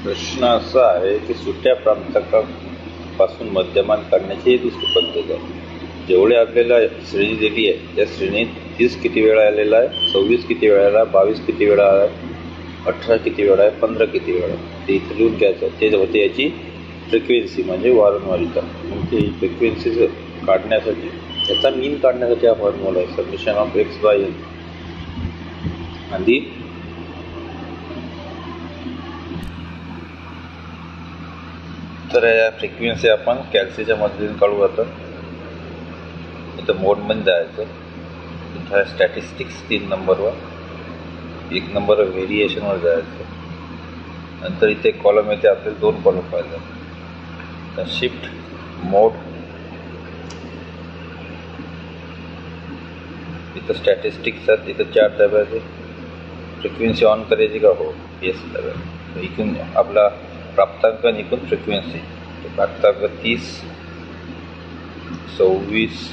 प्रश्न असा आहे की सुट्या प्रांतकापासून मध्यमान काढण्याची ही दुसरी पद्धत आहे. जेवढे आपल्याला श्रेणी दिली आहे त्या श्रेणीत 30 किती वेळा आलेला आहे, 26 किती वेळा आला, 22 किती वेळा आहे, 18 किती वेळा आहे, 15 किती वेळा आहे, ते इथे लिहून घ्यायचं. ते होते याची फ्रिक्वेन्सी म्हणजे वारंवारिता. मग ते फ्रिक्वेन्सी काढण्यासाठी याचा मीन काढण्यासाठी हा फॉर्म्युला आहे summation of X by N. आणि तर या फ्रिक्वेन्सी आपण कॅल्सीच्या मदतीने काढू. आता इथं मोडमध्ये जायचं. इथं स्टॅटिस्टिक्स 3 नंबरवर, 1 नंबर व्हेरिएशनवर जायचं. नंतर इथे कॉलम येते, आपल्याला 2 कॉलम पाहिजे. तर शिफ्ट मोड, इथं स्टॅटिस्टिक्सचा इथं 4 दाबायचे. फ्रिक्वेन्सी ऑन करायची का? हो, येस दाबायचं. इथून आपला प्राप्तांक आणि इकडून फ्रिक्वेन्सी. प्राप्तांक 30, 26,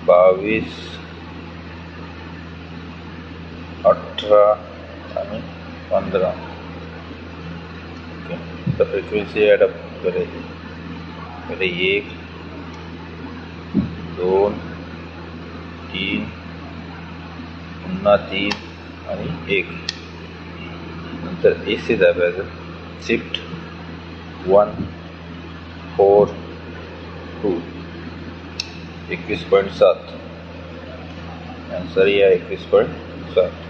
22, 18 आणि 15. ओके, तर फ्रिक्वेन्सी ॲडअप करायची. पहिले 1, 2, 3, पुन्हा 3 आणि 1. नंतर AC दाबायचं. शिफ्ट 1, 4, 2, 21.7. आन्सर या 21.7.